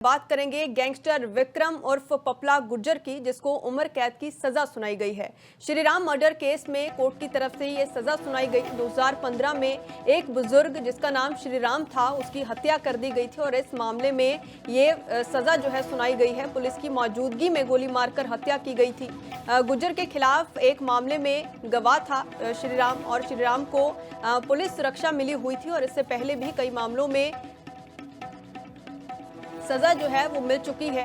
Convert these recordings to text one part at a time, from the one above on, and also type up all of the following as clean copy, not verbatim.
बात करेंगे गैंगस्टर विक्रम उर्फ पपला गुर्जर की, जिसको उम्र कैद की सजा सुनाई गई है। श्रीराम मर्डर केस में कोर्ट की तरफ से ये सजा सुनाई गई। 2015 में एक बुजुर्ग जिसका नाम श्रीराम था, उसकी हत्या कर दी गई थी और इस मामले में ये सजा जो है सुनाई गई है। पुलिस की मौजूदगी में गोली मारकर हत्या की गई थी। गुर्जर के खिलाफ एक मामले में गवाह था श्रीराम, और श्रीराम को पुलिस सुरक्षा मिली हुई थी और इससे पहले भी कई मामलों में सजा जो है वो मिल चुकी है।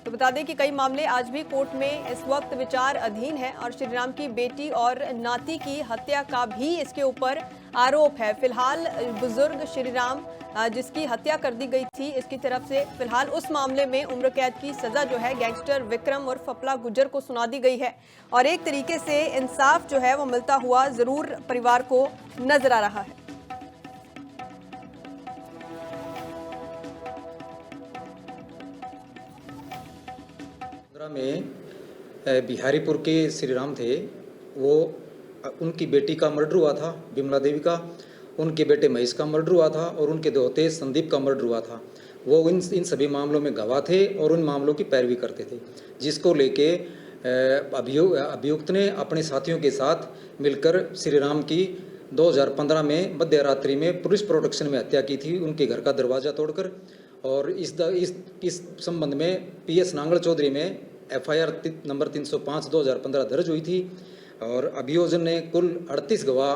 तो बता दें कि कई मामले आज भी कोर्ट में इस वक्त विचार अधीन है और श्रीराम की बेटी और नाती की हत्या का भी इसके ऊपर आरोप है। फिलहाल बुजुर्ग श्रीराम जिसकी हत्या कर दी गई थी, इसकी तरफ से फिलहाल उस मामले में उम्र कैद की सजा जो है गैंगस्टर विक्रम और पपला गुर्जर को सुना दी गई है और एक तरीके से इंसाफ जो है वो मिलता हुआ जरूर परिवार को नजर आ रहा है। में बिहारीपुर के श्रीराम थे, वो उनकी बेटी का मर्डर हुआ था विमला देवी का, उनके बेटे महेश का मर्डर हुआ था और उनके दोहते संदीप का मर्डर हुआ था। वो इन सभी मामलों में गवाह थे और उन मामलों की पैरवी करते थे, जिसको लेके अभियुक्त ने अपने साथियों के साथ मिलकर श्रीराम की 2015 में मध्य रात्रि में पुलिस प्रोटेक्शन में हत्या की थी, उनके घर का दरवाज़ा तोड़कर। और इस संबंध में PS नांगल चौधरी में FIR नंबर 305 2015 दर्ज हुई थी और अभियोजन ने कुल 38 गवाह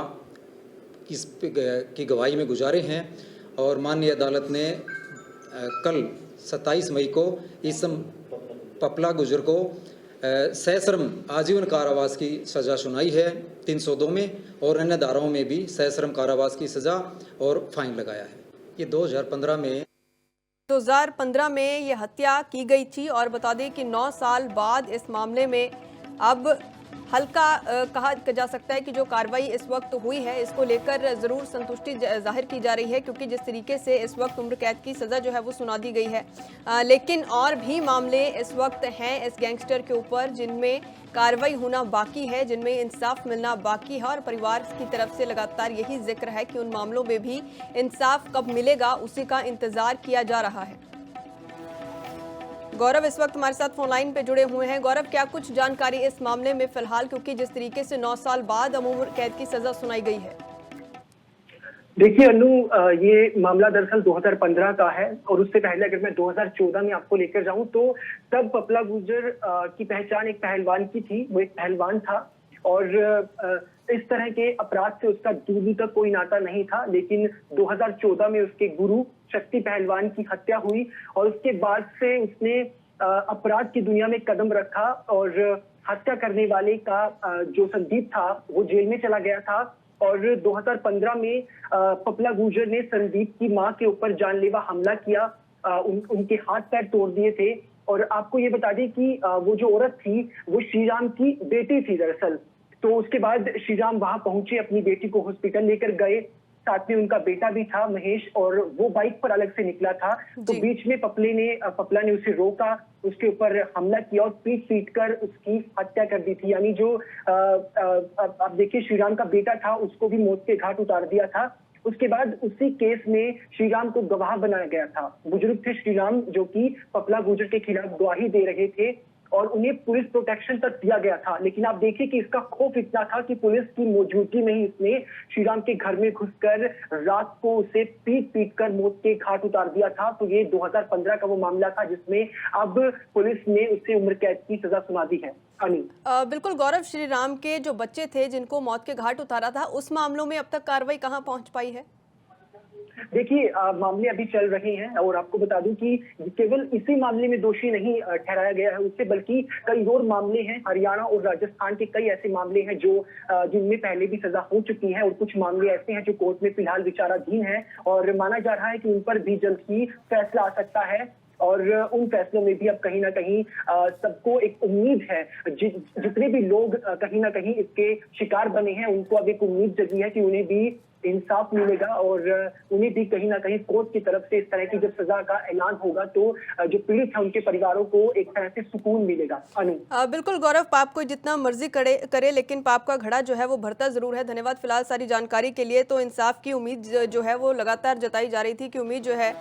की गवाही में गुजारे हैं और माननीय अदालत ने कल 27 मई को इस पपला गुर्जर को सश्रम आजीवन कारावास की सज़ा सुनाई है 302 में और अन्य धाराओं में भी सश्रम कारावास की सज़ा और फाइन लगाया है। ये 2015 में ये हत्या की गई थी और बता दें कि 9 साल बाद इस मामले में अब हल्का कहा जा सकता है कि जो कार्रवाई इस वक्त हुई है, इसको लेकर ज़रूर संतुष्टि जाहिर की जा रही है, क्योंकि जिस तरीके से इस वक्त उम्र कैद की सज़ा जो है वो सुना दी गई है। लेकिन और भी मामले इस वक्त हैं इस गैंगस्टर के ऊपर जिनमें कार्रवाई होना बाकी है, जिनमें इंसाफ मिलना बाकी है और परिवार की तरफ से लगातार यही जिक्र है कि उन मामलों में भी इंसाफ कब मिलेगा उसी का इंतजार किया जा रहा है। गौरव इस वक्त हमारे साथ फोन लाइन पे जुड़े हुए हैं। गौरव, क्या कुछ जानकारी इस मामले में फिलहाल, क्योंकि जिस तरीके से 9 साल बाद उम्र कैद की सजा सुनाई गई है? देखिए अनु, ये मामला दरअसल 2015 का है और उससे पहले अगर मैं 2014 में आपको लेकर जाऊं तो तब पपला गुर्जर की पहचान एक पहलवान की थी। वो एक पहलवान था और इस तरह के अपराध से उसका दूर दूर तक कोई नाता नहीं था, लेकिन 2014 में उसके गुरु शक्ति पहलवान की हत्या हुई और उसके बाद से उसने अपराध की दुनिया में कदम रखा और हत्या करने वाले का जो संदीप था वो जेल में चला गया था और 2015 में पपला गुर्जर ने संदीप की मां के ऊपर जानलेवा हमला किया, उनके हाथ पैर तोड़ दिए थे। और आपको ये बता दें कि वो जो औरत थी वो श्रीराम की बेटी थी दरअसल। तो उसके बाद श्रीराम वहां पहुंचे, अपनी बेटी को हॉस्पिटल लेकर गए, साथ में उनका बेटा भी था महेश, और वो बाइक पर अलग से निकला था। तो बीच में पपला ने उसे रोका, उसके ऊपर हमला किया और पीट कर उसकी हत्या कर दी थी। यानी जो आप देखिए श्रीराम का बेटा था उसको भी मौत के घाट उतार दिया था। उसके बाद उसी केस में श्रीराम को गवाह बनाया गया था। बुजुर्ग थे श्रीराम जो कि पपला गुर्जर के खिलाफ गवाही दे रहे थे और उन्हें पुलिस प्रोटेक्शन तक दिया गया था। लेकिन आप देखिए कि इसका खौफ इतना था कि पुलिस की मौजूदगी में ही इसने श्रीराम के घर में घुसकर रात को उसे पीट कर मौत के घाट उतार दिया था। तो ये 2015 का वो मामला था जिसमें अब पुलिस ने उसे उम्र कैद की सजा सुना दी है। बिल्कुल गौरव, श्रीराम के जो बच्चे थे जिनको मौत के घाट उतारा था, उस मामलों में अब तक कार्रवाई कहां पहुंच पाई है? देखिए मामले अभी चल रहे हैं और आपको बता दूं कि केवल इसी मामले में दोषी नहीं ठहराया गया है उससे, बल्कि कई और मामले हैं। हरियाणा और राजस्थान के कई ऐसे मामले हैं जो जिनमें पहले भी सजा हो चुकी है और कुछ मामले ऐसे हैं जो कोर्ट में फिलहाल विचाराधीन है और माना जा रहा है कि उन पर भी जल्द ही फैसला आ सकता है। और उन फैसलों में भी अब कहीं ना कहीं सबको एक उम्मीद है, जितने भी लोग कहीं ना कहीं इसके शिकार बने हैं उनको अब एक उम्मीद जगी है कि उन्हें भी इंसाफ मिलेगा और उन्हें भी कहीं ना कहीं कोर्ट की तरफ से इस तरह की जब सजा का ऐलान होगा तो जो पीड़ित है उनके परिवारों को एक तरह से सुकून मिलेगा। अनु बिल्कुल गौरव, पाप को जितना मर्जी करे लेकिन पाप का घड़ा जो है वो भरता जरूर है। धन्यवाद फिलहाल सारी जानकारी के लिए। तो इंसाफ की उम्मीद जो है वो लगातार जताई जा रही थी कि उम्मीद जो है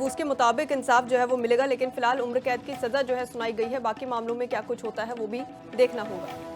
उसके मुताबिक इंसाफ जो है वो मिलेगा, लेकिन फिलहाल उम्र कैद की सजा जो है सुनाई गई है। बाकी मामलों में क्या कुछ होता है वो भी देखना होगा।